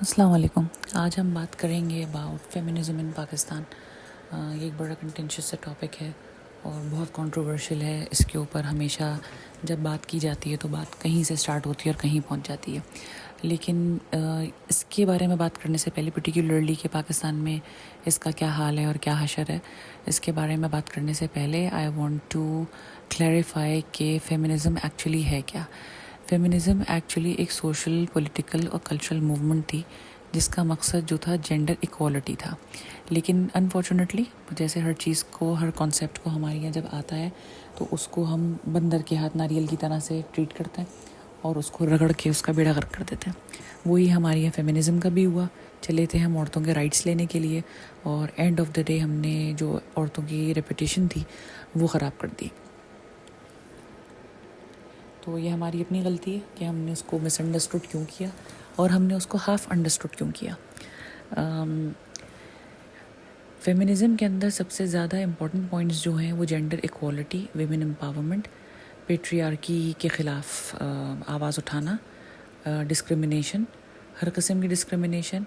السلام علیکم. آج ہم بات کریں گے اباؤٹ فیمنزم ان پاکستان. یہ ایک بڑا کنٹینشیس سا ٹاپک ہے اور بہت کنٹروورشل ہے. اس کے اوپر ہمیشہ جب بات کی جاتی ہے تو بات کہیں سے سٹارٹ ہوتی ہے اور کہیں پہنچ جاتی ہے. لیکن اس کے بارے میں بات کرنے سے پہلے پرٹیکولرلی کہ پاکستان میں اس کا کیا حال ہے اور کیا حشر ہے، اس کے بارے میں بات کرنے سے پہلے آئی وانٹ ٹو کلیریفائی کہ فیمنزم ایکچولی ہے کیا. فیمنزم ایکچولی ایک سوشل، پولیٹیکل اور کلچرل موومنٹ تھی جس کا مقصد جو تھا جینڈر ایکوالٹی تھا. لیکن انفارچونیٹلی جیسے ہر چیز کو، ہر کانسیپٹ کو ہمارے یہاں جب آتا ہے تو اس کو ہم بندر کے ہاتھ ناریل کی طرح سے ٹریٹ کرتے ہیں اور اس کو رگڑ کے اس کا بیڑا غرق کر دیتے ہیں. وہی ہمارے یہاں فیمنزم کا بھی ہوا. چلے تھے ہم عورتوں کے رائٹس لینے کے لیے اور اینڈ آف دا ڈے ہم نے جو عورتوں کی ریپوٹیشن تھی وہ خراب کر دی. تو یہ ہماری اپنی غلطی ہے کہ ہم نے اس کو مس انڈرسٹوڈ کیوں کیا اور ہم نے اس کو ہاف انڈرسٹوڈ کیوں کیا. فیمنزم کے اندر سب سے زیادہ امپورٹنٹ پوائنٹس جو ہیں وہ gender equality, women empowerment, patriarchy کے خلاف آواز اٹھانا، ڈسکرمنیشن، ہر قسم کی discrimination,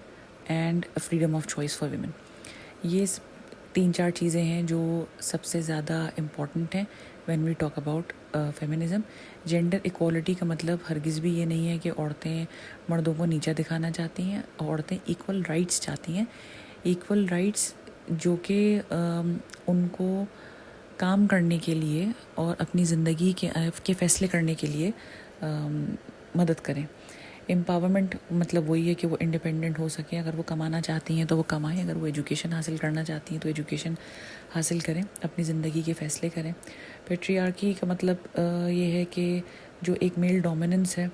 and freedom of choice for women. یہ 3-4 چیزیں ہیں جو سب سے زیادہ امپورٹنٹ ہیں when we talk about feminism. Gender equality کا مطلب ہرگز بھی یہ نہیں ہے کہ عورتیں مردوں کو نیچا دکھانا چاہتی ہیں. عورتیں ایکول رائٹس چاہتی ہیں، ایکول رائٹس جو کہ ان کو کام کرنے کے لیے اور اپنی زندگی کے فیصلے کرنے کے لیے مدد کریں. امپاورمنٹ مطلب وہی ہے کہ وہ انڈیپینڈنٹ ہو سکیں. اگر وہ کمانا چاہتی ہیں تو وہ کمائیں، اگر وہ ایجوکیشن حاصل کرنا چاہتی ہیں تو ایجوکیشن حاصل کریں، اپنی زندگی کے فیصلے کریں. پیٹریارکی کا مطلب یہ ہے کہ جو ایک میل ڈومیننس ہے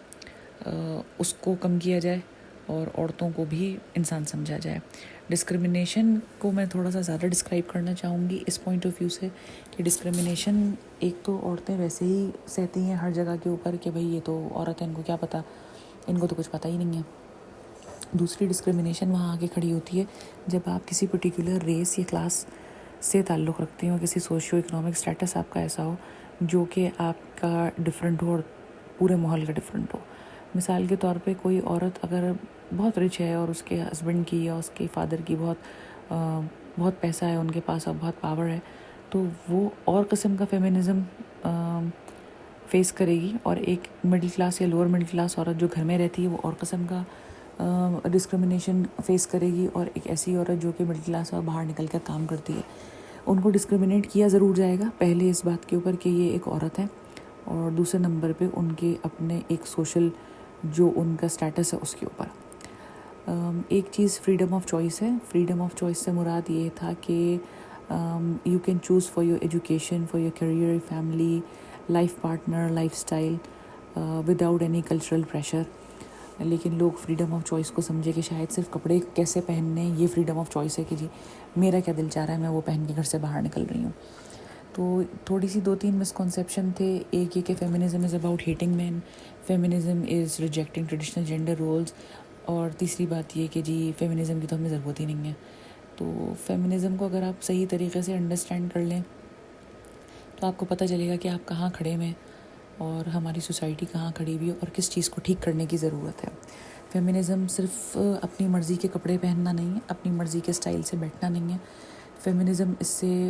اس کو کم کیا جائے اور عورتوں کو بھی انسان سمجھا جائے. ڈسکرمنیشن کو میں تھوڑا سا زیادہ ڈسکرائب کرنا چاہوں گی اس پوائنٹ آف ویو سے کہ ڈسکرمنیشن ایک تو عورتیں ویسے ہی سہتی ہیں ہر جگہ کے اوپر کہ بھئی یہ تو عورت ہے، ان کو کیا پتہ، ان کو تو کچھ پتہ ہی نہیں ہے. دوسری ڈسکرمنیشن وہاں آگے کھڑی ہوتی ہے جب آپ کسی پرٹیکولر ریس یا کلاس سے تعلق رکھتے ہو، کسی سوشیو اکنامک سٹیٹس آپ کا ایسا ہو جو کہ آپ کا ڈفرینٹ ہو اور پورے ماحول کا ڈفرینٹ ہو. مثال کے طور پہ کوئی عورت اگر بہت رچ ہے اور اس کے ہسبینڈ کی یا اس کے فادر کی بہت پیسہ ہے ان کے پاس اور بہت پاور ہے، تو وہ اور قسم کا فیمنزم فیس کرے گی. اور ایک مڈل کلاس یا لوور مڈل کلاس عورت جو گھر میں رہتی ہے وہ اور قسم کا ڈسکرمنیشن فیس کرے گی. اور ایک ایسی عورت جو کہ مڈل کلاس اور باہر نکل کر کام کرتی ہے، ان کو ڈسکرمنیٹ کیا ضرور جائے گا. پہلے اس بات کے اوپر کہ یہ ایک عورت ہے، اور دوسرے نمبر پہ ان کے اپنے ایک سوشل جو ان کا سٹیٹس ہے اس کے اوپر. ایک چیز فریڈم آف چوائس ہے. فریڈم آف چوائس سے مراد یہ تھا کہ you can choose for your education, for your career, family, life partner, lifestyle without any cultural pressure. لیکن لوگ فریڈم آف چوائس کو سمجھے کہ شاید صرف کپڑے کیسے پہننے یہ فریڈم آف چوائس ہے کہ جی میرا کیا دل چاہ رہا ہے میں وہ پہن کے گھر سے باہر نکل رہی ہوں. تو تھوڑی سی 2-3 مسکنسیپشن تھے. ایک یہ کہ feminism is about hating men, feminism is rejecting traditional gender roles, اور تیسری بات یہ کہ جی فیمنزم کی تو ہمیں ضرورت ہی نہیں ہے. تو فیمنزم کو اگر آپ صحیح طریقے سے انڈرسٹینڈ کر لیں تو آپ کو پتہ چلے گا کہ آپ کہاں کھڑے ہوئے اور ہماری سوسائٹی کہاں کھڑی ہوئی ہے اور کس چیز کو ٹھیک کرنے کی ضرورت ہے. فیمنزم صرف اپنی مرضی کے کپڑے پہننا نہیں ہے، اپنی مرضی کے اسٹائل سے بیٹھنا نہیں ہے. فیمنزم اس سے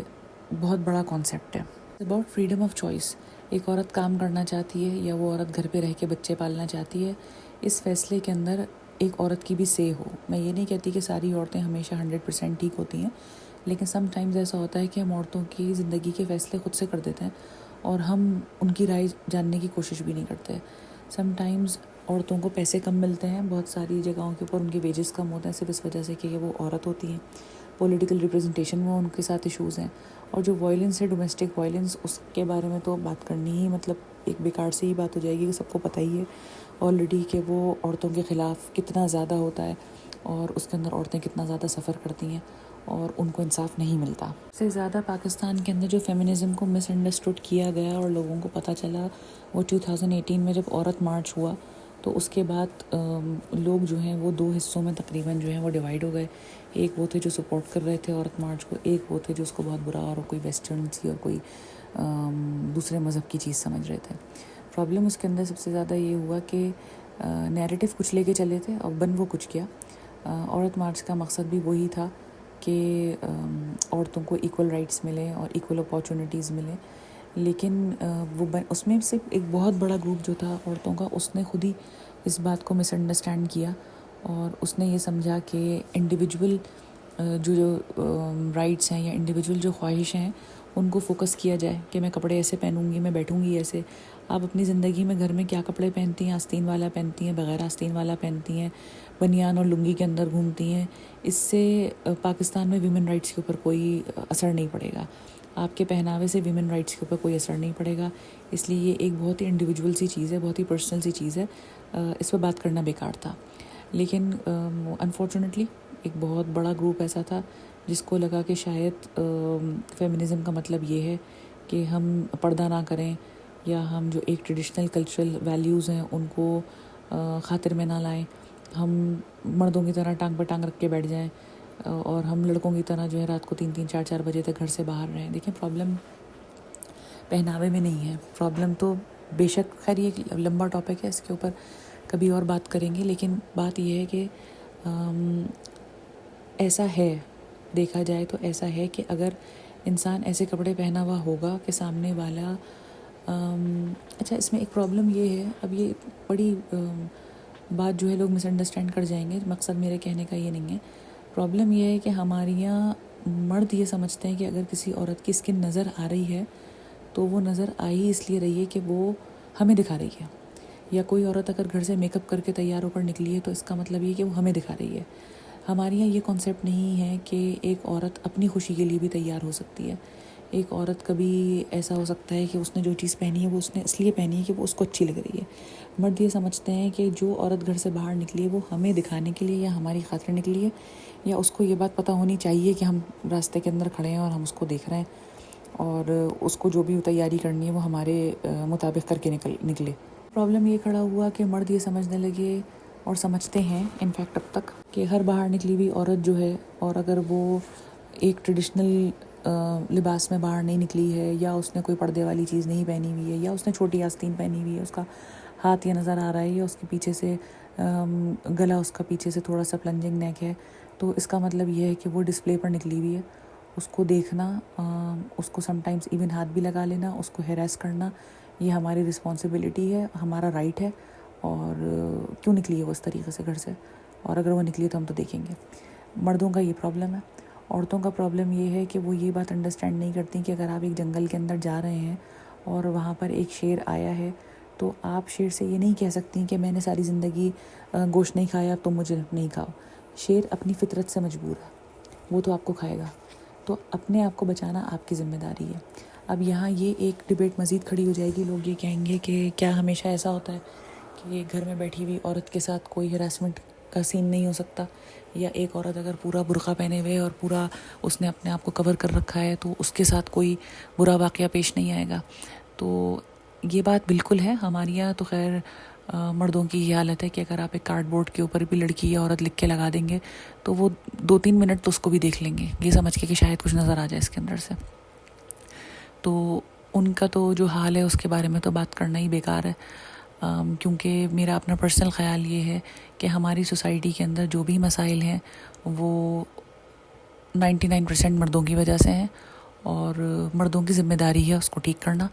بہت بڑا کانسیپٹ ہے. About freedom of choice. ایک عورت کام کرنا چاہتی ہے یا وہ عورت گھر پہ رہ کے بچے پالنا چاہتی ہے، اس فیصلے کے اندر ایک عورت کی بھی سے ہو. میں یہ نہیں کہتی کہ ساری عورتیں ہمیشہ 100% ٹھیک ہوتی ہیں، لیکن سم ٹائمز ایسا ہوتا ہے کہ ہم عورتوں کی زندگی کے فیصلے خود سے کر دیتے ہیں اور ہم ان کی رائے جاننے کی کوشش بھی نہیں کرتے. سم ٹائمز عورتوں کو پیسے کم ملتے ہیں بہت ساری جگہوں کے اوپر، ان کے ویجز کم ہوتے ہیں صرف اس وجہ سے کہ وہ عورت ہوتی ہیں. پولیٹیکل ریپرزنٹیشن میں ان کے ساتھ ایشوز ہیں. اور جو وائلنس ہے، ڈومیسٹک وائلنس، اس کے بارے میں تو بات کرنی ہی مطلب ایک بیکار سے ہی بات ہو جائے گی کہ سب کو پتہ ہی ہے آلریڈی کہ وہ عورتوں کے خلاف کتنا زیادہ ہوتا ہے اور اس کے اندر عورتیں کتنا زیادہ سفر کرتی ہیں اور ان کو انصاف نہیں ملتا. سب سے زیادہ پاکستان کے اندر جو فیمنزم کو مس انڈرسٹوڈ کیا گیا اور لوگوں کو پتہ چلا وہ 2018 میں جب عورت مارچ ہوا. تو اس کے بعد لوگ جو ہیں وہ 2 حصوں میں تقریباً جو ہیں وہ ڈیوائیڈ ہو گئے. ایک وہ تھے جو سپورٹ کر رہے تھے عورت مارچ کو، ایک وہ تھے جو اس کو بہت برا اور کوئی ویسٹرن سی اور کوئی دوسرے مذہب کی چیز سمجھ رہے تھے. پرابلم اس کے اندر سب سے زیادہ یہ ہوا کہ نیریٹو کچھ لے کے چلے تھے اور بن وہ کچھ کیا. عورت مارچ کا مقصد بھی وہی تھا کہ عورتوں کو ایکول رائٹس ملیں اور ایکول اپارچونیٹیز ملیں، لیکن وہ اس میں سے ایک بہت بڑا گروپ جو تھا عورتوں کا، اس نے خود ہی اس بات کو مس انڈرسٹینڈ کیا، اور اس نے یہ سمجھا کہ انڈیویجول جو رائٹس ہیں یا انڈیویجول جو خواہشیں ہیں ان کو فوکس کیا جائے کہ میں کپڑے ایسے پہنوں گی، میں بیٹھوں گی ایسے۔ آپ اپنی زندگی میں گھر میں کیا کپڑے پہنتی ہیں، آستین والا پہنتی ہیں، بغیر آستین والا پہنتی ہیں، بنیان اور لنگی کے اندر گھومتی ہیں، اس سے پاکستان میں ویمن رائٹس کے اوپر کوئی اثر نہیں پڑے گا، آپ کے پہناوے سے ویمن رائٹس کے اوپر کوئی اثر نہیں پڑے گا۔ اس لیے یہ ایک بہت ہی انڈیویجول سی چیز ہے، بہت ہی پرسنل سی چیز ہے، اس پہ بات کرنا بیکار تھا۔ لیکن انفارچونیٹلی ایک بہت بڑا گروپ ایسا تھا جس کو لگا کہ شاید فیمنزم کا مطلب یہ ہے کہ ہم پردہ نہ کریں، یا ہم جو ایک ٹریڈیشنل کلچرل ویلیوز ہیں ان کو خاطر میں نہ لائیں، ہم مردوں کی طرح ٹانگ پہ ٹانگ رکھ کے بیٹھ جائیں، اور ہم لڑکوں کی طرح جو ہے رات کو 3 4 4 بجے تک گھر سے باہر رہیں۔ دیکھیں، پرابلم پہناوے میں نہیں ہے، پرابلم تو بے شک، خیر یہ ایک لمبا ٹاپک ہے، اس کے اوپر کبھی اور بات کریں گے، لیکن بات یہ ہے کہ ایسا ہے، دیکھا جائے تو ایسا ہے کہ اگر انسان ایسے کپڑے پہنا ہوا ہوگا کہ سامنے والا اچھا، اس میں ایک پرابلم یہ ہے، اب یہ بڑی بات جو ہے لوگ مس انڈرسٹینڈ کر جائیں گے، مقصد میرے کہنے کا یہ نہیں ہے۔ پرابلم یہ ہے کہ ہمارے یہاں مرد یہ سمجھتے ہیں کہ اگر کسی عورت کی اسکن نظر آ رہی ہے تو وہ نظر آئی اس لیے رہی ہے کہ وہ ہمیں دکھا رہی ہے، یا کوئی عورت اگر گھر سے میک اپ کر کے تیار ہو کر نکلی ہے تو اس کا مطلب یہ کہ وہ ہمیں دکھا رہی ہے۔ ہمارے یہاں یہ کانسیپٹ نہیں ہے کہ ایک عورت اپنی خوشی کے لیے بھی تیار ہو سکتی ہے۔ ایک عورت کبھی ایسا ہو سکتا ہے کہ اس نے جو چیز پہنی ہے وہ اس نے اس لیے پہنی ہے کہ وہ اس کو اچھی لگ رہی ہے۔ مرد یہ سمجھتے ہیں کہ جو عورت گھر سے باہر نکلی ہے وہ ہمیں دکھانے کے لیے یا ہماری خاطر نکلی ہے، یا اس کو یہ بات پتہ ہونی چاہیے کہ ہم راستے کے اندر کھڑے ہیں اور ہم اس کو دیکھ رہے ہیں، اور اس کو جو بھی تیاری کرنی ہے وہ ہمارے مطابق کر کے نکلے۔ پرابلم یہ کھڑا ہوا کہ مرد یہ سمجھنے لگے اور سمجھتے ہیں انفیکٹ اب تک کہ ہر باہر نکلی ہوئی عورت جو ہے، اور اگر وہ ایک ٹریڈیشنل لباس میں باہر نہیں نکلی ہے، یا اس نے کوئی پردے والی چیز نہیں پہنی ہوئی ہے، یا اس نے چھوٹی آستین پہنی ہوئی ہے، اس کا ہاتھ یہ نظر آ رہا ہے، یا اس کے پیچھے سے گلا اس کا پیچھے سے تھوڑا سا پلنجنگ نیک ہے، تو اس کا مطلب یہ ہے کہ وہ ڈسپلے پر نکلی ہوئی ہے۔ اس کو دیکھنا، اس کو سم ٹائمز ایون ہاتھ بھی لگا لینا، اس کو ہیراس کرنا، یہ ہماری رسپانسبلٹی ہے، ہمارا رائٹ ہے، اور کیوں نکلی ہے وہ اس طریقے سے گھر سے، اور اگر وہ نکلی ہے تو ہم تو دیکھیں گے۔ مردوں کا یہ پرابلم ہے۔ عورتوں کا پرابلم یہ ہے کہ وہ یہ بات انڈرسٹینڈ نہیں کرتی کہ اگر آپ ایک جنگل کے اندر جا رہے ہیں اور وہاں پر ایک شیر آیا ہے تو آپ شیر سے یہ نہیں کہہ سکتی کہ میں نے ساری زندگی گوشت نہیں کھایا تو مجھے نہیں کھاؤ۔ شیر اپنی فطرت سے مجبور ہے، وہ تو آپ کو کھائے گا، تو اپنے آپ کو بچانا آپ کی ذمہ داری ہے۔ اب یہاں یہ ایک ڈبیٹ مزید کھڑی ہو جائے گی، لوگ یہ کہیں گے کہ کیا ہمیشہ ایسا ہوتا ہے کہ گھر میں بیٹھی ہوئی عورت کے ساتھ کوئی ہراسمنٹ کا سین نہیں ہو سکتا، یا ایک عورت اگر پورا برقع پہنے ہوئے اور پورا اس نے اپنے آپ کو کور کر رکھا ہے تو اس کے ساتھ کوئی برا واقعہ پیش نہیں آئے گا؟ تو یہ بات بالکل ہے۔ ہمارے یہاں تو خیر مردوں کی یہ حالت ہے کہ اگر آپ ایک کارڈ بورڈ کے اوپر بھی لڑکی یا عورت لکھ کے لگا دیں گے تو وہ 2 3 منٹ تو اس کو بھی دیکھ لیں گے، یہ سمجھ کے کہ شاید کچھ نظر آ جائے اس کے اندر سے۔ تو ان کا تو جو حال ہے اس کے بارے میں تو بات کرنا ہی بیکار ہے، کیونکہ میرا اپنا پرسنل خیال یہ ہے کہ ہماری سوسائٹی کے اندر جو بھی مسائل ہیں وہ 99% مردوں کی وجہ سے ہیں، اور مردوں کی ذمہ داری ہے اس کو ٹھیک کرنا،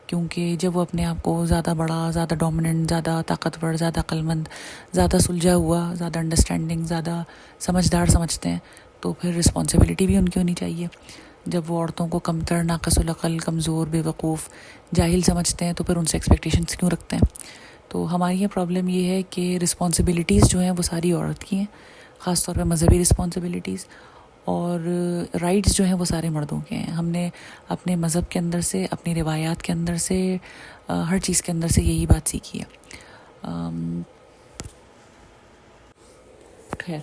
کیونکہ جب وہ اپنے آپ کو زیادہ بڑا، زیادہ ڈومیننٹ، زیادہ طاقتور، زیادہ عقلمند، زیادہ سلجھا ہوا، زیادہ انڈرسٹینڈنگ، زیادہ سمجھدار سمجھتے ہیں تو پھر رسپانسبلٹی بھی ان کی ہونی چاہیے۔ جب وہ عورتوں کو کمتر، ناقص العقل، کمزور، بے وقوف، جاہل سمجھتے ہیں تو پھر ان سے ایکسپیکٹیشنز کیوں رکھتے ہیں؟ تو ہماری یہ پرابلم یہ ہے کہ رسپانسبلٹیز جو ہیں وہ ساری عورت کی ہیں، خاص طور پہ مذہبی رسپانسبلٹیز، اور رائٹس جو ہیں وہ سارے مردوں کے ہیں۔ ہم نے اپنے مذہب کے اندر سے، اپنی روایات کے اندر سے، ہر چیز کے اندر سے یہی بات سیکھی ہے۔ خیر،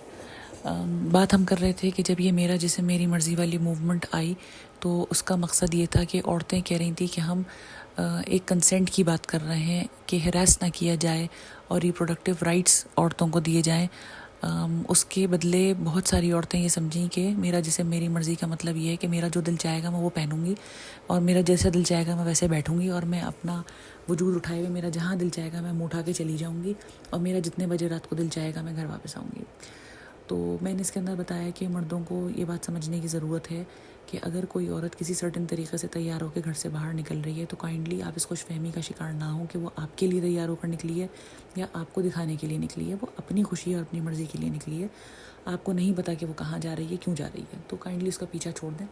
بات ہم کر رہے تھے کہ جب یہ میرا جسم میری مرضی والی موومنٹ آئی تو اس کا مقصد یہ تھا کہ عورتیں کہہ رہی تھیں کہ ہم ایک کنسنٹ کی بات کر رہے ہیں کہ ہراس نہ کیا جائے اور ریپروڈکٹیو رائٹس عورتوں کو دیے جائیں۔ اس کے بدلے بہت ساری عورتیں یہ سمجھیں کہ میرا جسم میری مرضی کا مطلب یہ ہے کہ میرا جو دل چاہے گا میں وہ پہنوں گی، اور میرا جیسا دل چاہے گا میں ویسے بیٹھوں گی، اور میں اپنا وجود اٹھائے ہوئے میرا جہاں دل چاہے گا میں منہ اٹھا کے چلی جاؤں گی، اور میرا جتنے بجے رات کو دل چاہے گا میں گھر واپس آؤں گی۔ تو میں نے اس کے اندر بتایا کہ مردوں کو یہ بات سمجھنے کی ضرورت ہے کہ اگر کوئی عورت کسی سرٹن طریقے سے تیار ہو کے گھر سے باہر نکل رہی ہے تو کائنڈلی آپ اس خوش فہمی کا شکار نہ ہوں کہ وہ آپ کے لیے تیار ہو کر نکلی ہے یا آپ کو دکھانے کے لیے نکلی ہے. وہ اپنی خوشی اور اپنی مرضی کے لیے نکلی ہے. آپ کو نہیں پتا کہ وہ کہاں جا رہی ہے, کیوں جا رہی ہے, تو کائنڈلی اس کا پیچھا چھوڑ دیں.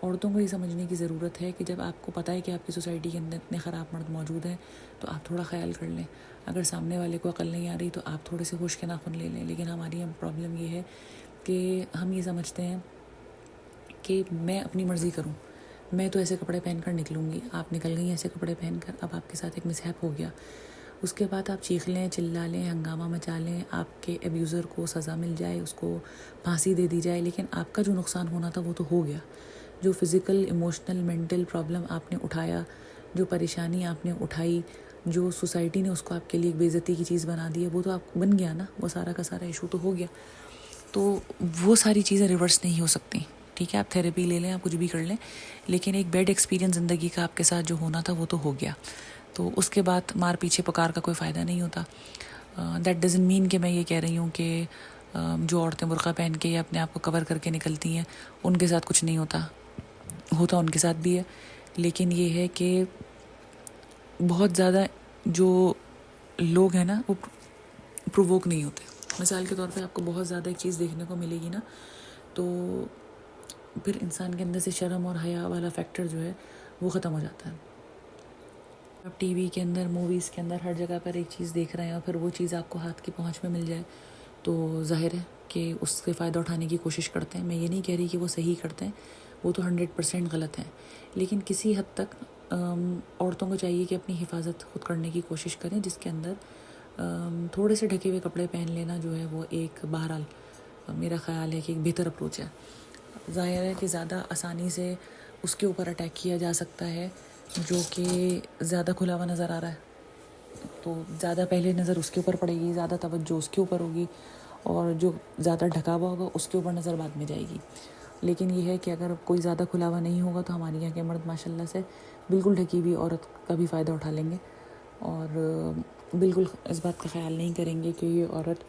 عورتوں کو یہ سمجھنے کی ضرورت ہے کہ جب آپ کو پتہ ہے کہ آپ کی سوسائٹی کے اندر اتنے خراب مرد موجود ہیں تو آپ تھوڑا خیال کر لیں. اگر سامنے والے کو عقل نہیں آ رہی تو آپ تھوڑے سے ہوش کے ناخن لے لیں. لیکن ہماری پرابلم یہ ہے کہ ہم یہ سمجھتے ہیں کہ میں اپنی مرضی کروں, میں تو ایسے کپڑے پہن کر نکلوں گی, آپ نکل گئی ایسے کپڑے پہن کر, اب آپ کے ساتھ ایک مسہپ ہو گیا, اس کے بعد آپ چیخ لیں, چلا لیں, ہنگامہ مچا لیں, آپ کے ابیوزر کو سزا مل جائے, اس کو پھانسی دے دی جائے, لیکن آپ کا جو نقصان ہونا تھا وہ تو ہو گیا. جو فزیکل, ایموشنل, مینٹل پرابلم آپ نے اٹھایا, جو پریشانی آپ نے اٹھائی, جو سوسائٹی نے اس کو آپ کے لیے ایک بے عزتی کی چیز بنا دی ہے, وہ تو آپ بن گیا نا, وہ سارا کا سارا ایشو تو ہو گیا. تو وہ ساری چیزیں ریورس نہیں ہو سکتی. ٹھیک ہے, آپ تھیراپی لے لیں, آپ کچھ بھی کر لیں, لیکن ایک بیڈ ایکسپیرینس زندگی کا آپ کے ساتھ جو ہونا تھا وہ تو ہو گیا. تو اس کے بعد مار پیچھے پکار کا کوئی فائدہ نہیں ہوتا. دیٹ ڈزنٹ مین کہ میں یہ کہہ رہی ہوں کہ جو عورتیں برقع پہن کے یا اپنے آپ کو کور کر کے نکلتی ہیں ان کے ساتھ کچھ نہیں ہوتا ان کے ساتھ بھی ہے. لیکن یہ ہے کہ بہت زیادہ جو لوگ ہیں نا وہ پرووک نہیں ہوتے. مثال کے طور پہ آپ کو بہت زیادہ ایک چیز دیکھنے کو ملے گی نا, تو پھر انسان کے اندر سے شرم اور حیا والا فیکٹر جو ہے وہ ختم ہو جاتا ہے. آپ ٹی وی کے اندر, موویز کے اندر ہر جگہ پر ایک چیز دیکھ رہے ہیں اور پھر وہ چیز آپ کو ہاتھ کی پہنچ میں مل جائے تو ظاہر ہے کہ اس سے فائدہ اٹھانے کی کوشش کرتے ہیں. میں یہ نہیں کہہ رہی کہ وہ صحیح کرتے ہیں, وہ تو 100% غلط ہیں, لیکن کسی حد تک عورتوں کو چاہیے کہ اپنی حفاظت خود کرنے کی کوشش کریں, جس کے اندر تھوڑے سے ڈھکے ہوئے کپڑے پہن لینا جو ہے وہ ایک بہرحال میرا خیال ہے کہ ایک بہتر اپروچ ہے. ظاہر ہے کہ زیادہ آسانی سے اس کے اوپر اٹیک کیا جا سکتا ہے جو کہ زیادہ کھلا ہوا نظر آ رہا ہے, تو زیادہ پہلے نظر اس کے اوپر پڑے گی, زیادہ توجہ اس کے اوپر ہوگی, اور جو زیادہ ڈھکا ہوا ہوگا اس کے اوپر نظر بعد میں جائے گی. لیکن یہ ہے کہ اگر کوئی زیادہ کھلا ہوا نہیں ہوگا تو ہمارے یہاں کے مرد ماشاء اللہ سے بالکل ڈھکی ہوئی عورت کا بھی فائدہ اٹھا لیں گے, اور بالکل اس بات کا خیال نہیں کریں گے کہ یہ عورت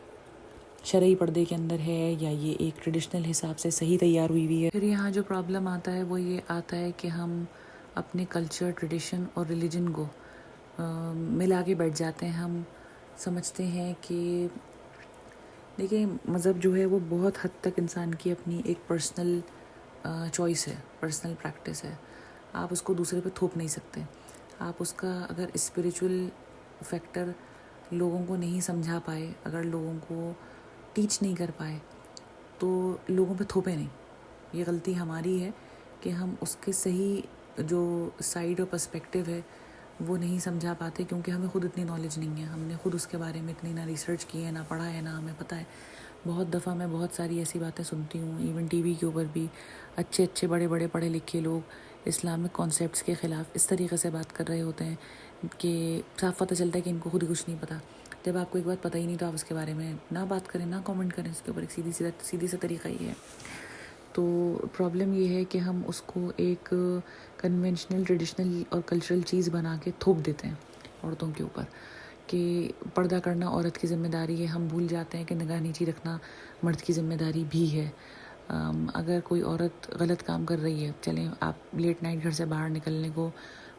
شرعی پردے کے اندر ہے یا یہ ایک ٹریڈیشنل حساب سے صحیح تیار ہوئی ہوئی ہے. پھر یہاں جو پرابلم آتا ہے وہ یہ آتا ہے کہ ہم اپنے کلچر, ٹریڈیشن اور ریلیجن کو ملا کے بیٹھ جاتے ہیں. ہم سمجھتے ہیں کہ دیکھیں مذہب جو ہے وہ بہت حد تک انسان کی اپنی ایک پرسنل چوائس ہے, پرسنل پریکٹس ہے, آپ اس کو دوسرے پہ تھوپ نہیں سکتے. آپ اس کا اگر اسپریچول فیکٹر لوگوں کو نہیں سمجھا پائے, اگر لوگوں کو ٹیچ نہیں کر پائے تو لوگوں پہ تھوپے نہیں. یہ غلطی ہماری ہے کہ ہم اس کے صحیح جو سائیڈ اور پرسپیکٹیو ہے وہ نہیں سمجھا پاتے, کیونکہ ہمیں خود اتنی نالج نہیں ہے, ہم نے خود اس کے بارے میں اتنی نہ ریسرچ کی ہے, نہ پڑھا ہے, نہ ہمیں پتہ ہے. بہت دفعہ میں بہت ساری ایسی باتیں سنتی ہوں, ایون ٹی وی کے اوپر بھی اچھے بڑے پڑھے لکھے لوگ اسلامک کانسیپٹس کے خلاف اس طریقے سے بات کر رہے ہوتے ہیں کہ صاف پتہ چلتا ہے کہ ان کو خود ہی کچھ نہیں پتہ. جب آپ کو ایک بات پتہ ہی نہیں تو آپ اس کے بارے میں نہ بات کریں, نہ کامنٹ کریں اس کے اوپر. ایک سیدھی سا طریقہ یہ ہے. تو پرابلم یہ ہے کہ ہم اس کو ایک کنونشنل, ٹریڈیشنل اور کلچرل چیز بنا کے تھوپ دیتے ہیں عورتوں کے اوپر کہ پردہ کرنا عورت کی ذمہ داری ہے. ہم بھول جاتے ہیں کہ نگاہ نیچی رکھنا مرد کی ذمہ داری بھی ہے. اگر کوئی عورت غلط کام کر رہی ہے, چلیں آپ لیٹ نائٹ گھر سے باہر نکلنے کو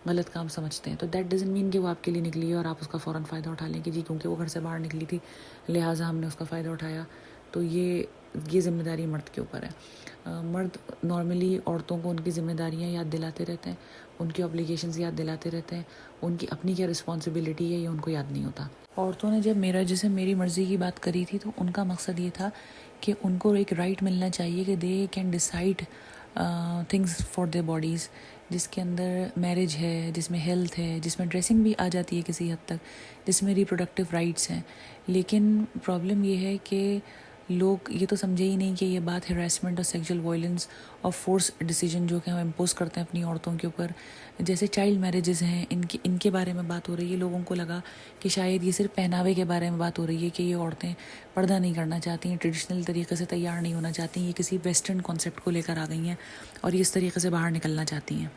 غلط کام سمجھتے ہیں, تو دیٹ ڈزنٹ مین کہ وہ آپ کے لیے نکلی ہے اور آپ اس کا فوراً فائدہ اٹھا لیں کہ جی کیونکہ وہ گھر سے باہر نکلی تھی لہٰذا ہم نے اس کا فائدہ اٹھایا. تو یہ ذمہ داری مرد کے اوپر ہے. مرد نارملی عورتوں کو ان کی ذمہ داریاں یاد دلاتے رہتے ہیں, ان کی اوبلیگیشنز یاد دلاتے رہتے ہیں, ان کی اپنی کیا رسپانسبلٹی ہے یہ ان کو یاد نہیں ہوتا. عورتوں نے جب میری مرضی کی بات کری تھی تو ان کا مقصد یہ تھا کہ ان کو ایک رائٹ ملنا چاہیے کہ they can decide things for their bodies, جس کے اندر میرج ہے, جس میں ہیلتھ ہے, جس میں ڈریسنگ بھی آ جاتی ہے کسی حد تک, جس میں ریپروڈکٹیو رائٹس ہیں. لیکن پرابلم یہ ہے کہ لوگ یہ تو سمجھے ہی نہیں کہ یہ بات ہراسمنٹ اور سیکشل وائلنس اور فورس ڈیسیجن جو کہ ہم امپوز کرتے ہیں اپنی عورتوں کے اوپر, جیسے چائلڈ میرجز ہیں, ان کے بارے میں بات ہو رہی ہے. لوگوں کو لگا کہ شاید یہ صرف پہناوے کے بارے میں بات ہو رہی ہے کہ یہ عورتیں پردہ نہیں کرنا چاہتی ہیں, ٹریڈیشنل طریقے سے تیار نہیں ہونا چاہتی ہیں, یہ کسی ویسٹرن کانسیپٹ کو لے کر آ گئی ہیں اور یہ اس طریقے سے باہر نکلنا چاہتی ہیں.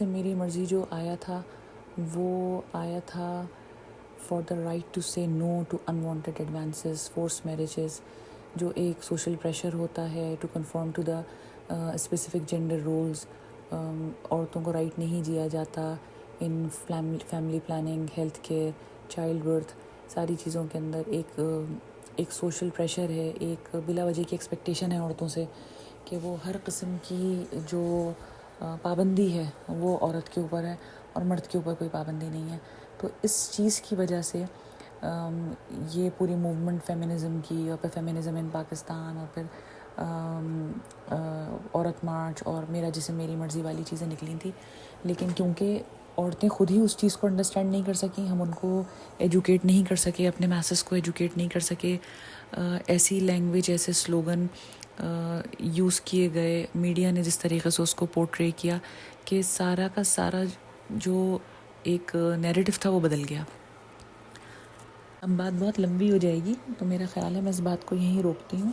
میری مرضی جو آیا تھا وہ آیا تھا for the right to say no to unwanted advances, forced marriages, جو ایک سوشل پریشر ہوتا ہے to conform to the specific gender roles. عورتوں کو رائٹ نہیں دیا جاتا in family planning, health care, child birth, ساری چیزوں کے اندر ایک سوشل پریشر ہے, ایک بلا وجہ کی ایکسپیکٹیشن ہے عورتوں سے کہ وہ ہر قسم کی جو پابندی ہے وہ عورت کے اوپر ہے اور مرد کے اوپر کوئی پابندی نہیں ہے. تو اس چیز کی وجہ سے یہ پوری موومنٹ فیمنزم کی, اور پھر فیمنزم ان پاکستان, اور پھر عورت مارچ اور میرا جسم میری مرضی والی چیزیں نکلی تھیں. لیکن کیونکہ عورتیں خود ہی اس چیز کو انڈرسٹینڈ نہیں کر سکیں, ہم ان کو ایجوکیٹ نہیں کر سکے, اپنے میسز کو ایجوکیٹ نہیں کر سکے, ایسی لینگویج, ایسے سلوگن یوز کیے گئے, میڈیا نے جس طریقے سے اس کو پورٹرے کیا کہ سارا کا سارا جو ایک نیریٹو تھا وہ بدل گیا. اب بات بہت لمبی ہو جائے گی تو میرا خیال ہے میں اس بات کو یہیں روکتی ہوں.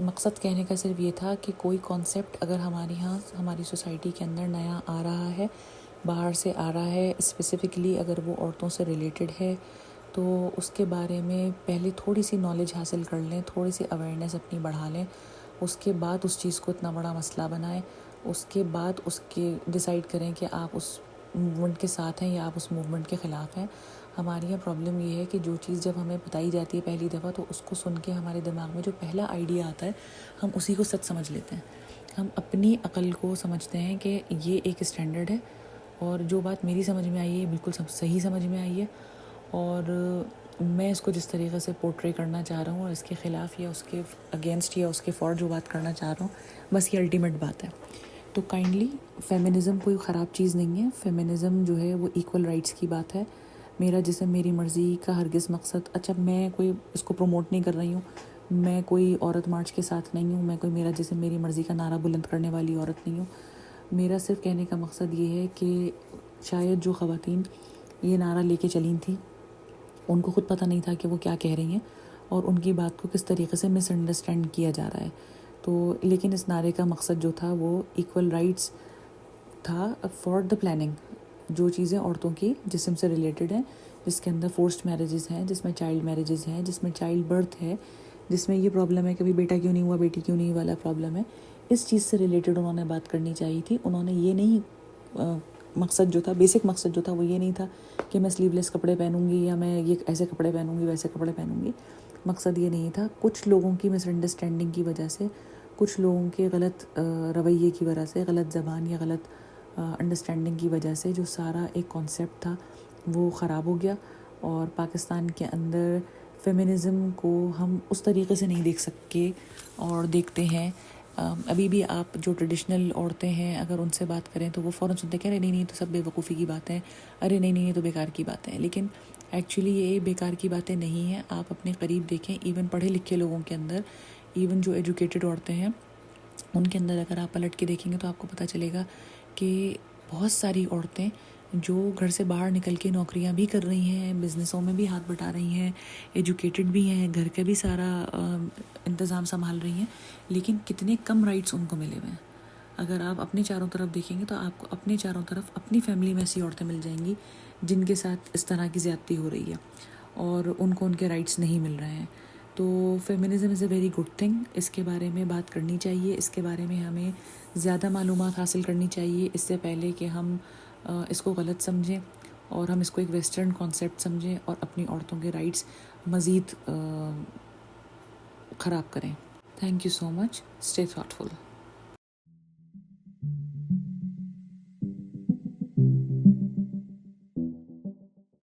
مقصد کہنے کا صرف یہ تھا کہ کوئی کانسیپٹ اگر ہماری سوسائٹی کے اندر نیا آ رہا ہے, باہر سے آ رہا ہے, اسپیسیفکلی اگر وہ عورتوں سے ریلیٹڈ ہے, تو اس کے بارے میں پہلے تھوڑی سی نالج حاصل کر لیں, تھوڑی سی اویئرنیس اپنی بڑھا لیں, اس کے بعد اس چیز کو اتنا بڑا مسئلہ بنائیں, اس کے بعد اس کے ڈیسائیڈ کریں کہ آپ اس موومنٹ کے ساتھ ہیں یا آپ اس موومنٹ کے خلاف ہیں. ہماری یہاں پرابلم یہ ہے کہ جو چیز جب ہمیں بتائی جاتی ہے پہلی دفعہ, تو اس کو سن کے ہمارے دماغ میں جو پہلا آئیڈیا آتا ہے ہم اسی کو سچ سمجھ لیتے ہیں. ہم اپنی عقل کو سمجھتے ہیں کہ یہ ایک اسٹینڈرڈ ہے, اور جو بات میری سمجھ میں آئی ہے بالکل صحیح سمجھ میں آئی ہے, اور میں اس کو جس طریقے سے پورٹرے کرنا چاہ رہا ہوں اور اس کے خلاف یا اس کے اگینسٹ یا اس کے فور جو بات کرنا چاہ رہا ہوں, بس یہ الٹیمیٹ بات ہے. تو کائنڈلی فیمنزم کوئی خراب چیز نہیں ہے. فیمنزم جو ہے وہ ایکول رائٹس کی بات ہے. میرا جسم میری مرضی کا ہرگز مقصد, اچھا میں کوئی اس کو پروموٹ نہیں کر رہی ہوں, میں کوئی عورت مارچ کے ساتھ نہیں ہوں, میں کوئی میرا جسم میری مرضی کا نعرہ بلند کرنے والی عورت نہیں ہوں. میرا صرف کہنے کا مقصد یہ ہے کہ شاید جو خواتین یہ نعرہ لے کے چلیں تھیں ان کو خود پتہ نہیں تھا کہ وہ کیا کہہ رہی ہیں, اور ان کی بات کو کس طریقے سے مس انڈرسٹینڈ کیا جا رہا ہے. تو لیکن اس نعرے کا مقصد جو تھا وہ ایکول رائٹس تھا فار دا پلاننگ. جو چیزیں عورتوں کی جسم سے ریلیٹڈ ہیں, جس کے اندر فورسڈ میرجز ہیں, جس میں چائلڈ میرجز ہیں, جس میں چائلڈ برتھ ہے, جس میں یہ پرابلم ہے کہ بھی بیٹا کیوں نہیں ہوا, بیٹی کیوں نہیں والا پرابلم ہے, اس چیز سے ریلیٹڈ انہوں نے بات کرنی چاہیے تھی. انہوں نے یہ نہیں, مقصد جو تھا, بیسک مقصد جو تھا وہ یہ نہیں تھا کہ میں سلیو لیس کپڑے پہنوں گی یا میں یہ ایسے کپڑے پہنوں گی ویسے کپڑے پہنوں گی. مقصد یہ نہیں تھا. کچھ لوگوں کی مس انڈرسٹینڈنگ کی وجہ سے, کچھ لوگوں کے غلط رویے کی وجہ سے, غلط زبان یا غلط انڈرسٹینڈنگ کی وجہ سے جو سارا ایک کانسیپٹ تھا وہ خراب ہو گیا. اور پاکستان کے اندر فیمنزم کو ہم اس طریقے سے نہیں دیکھ سکتے اور دیکھتے ہیں. ابھی بھی آپ جو ٹریڈیشنل عورتیں ہیں اگر ان سے بات کریں تو وہ فوراً سنتے ہیں کہ ارے نہیں تو سب بے وقوفی کی باتیں, ارے نہیں یہ تو بیکار کی باتیں. لیکن ایکچولی یہ بیکار کی باتیں نہیں ہیں. آپ اپنے قریب دیکھیں, ایون پڑھے لکھے لوگوں کے اندر, ایون جو ایجوکیٹڈ عورتیں ہیں ان کے اندر اگر آپ پلٹ کے دیکھیں گے تو آپ کو پتہ چلے گا کہ بہت ساری عورتیں جو گھر سے باہر نکل کے نوکریاں بھی کر رہی ہیں, بزنسوں میں بھی ہاتھ بٹا رہی ہیں, ایجوکیٹڈ بھی ہیں, گھر کا بھی سارا انتظام سنبھال رہی ہیں, لیکن کتنے کم رائٹس ان کو ملے ہوئے ہیں. اگر آپ اپنے چاروں طرف دیکھیں گے تو آپ کو اپنے چاروں طرف اپنی فیملی میں ایسی عورتیں مل جائیں گی جن کے ساتھ اس طرح کی زیادتی ہو رہی ہے اور ان کو ان کے رائٹس نہیں مل رہے ہیں. تو feminism is a very good thing. اس کے بارے میں بات کرنی چاہیے, اس کے بارے میں ہمیں زیادہ معلومات حاصل کرنی چاہیے اس سے پہلے کہ ہم اس کو غلط سمجھیں اور ہم اس کو ایک ویسٹرن کانسیپٹ سمجھیں اور اپنی عورتوں کے رائٹس مزید خراب کریں. Thank you so much. Stay تھاٹفل.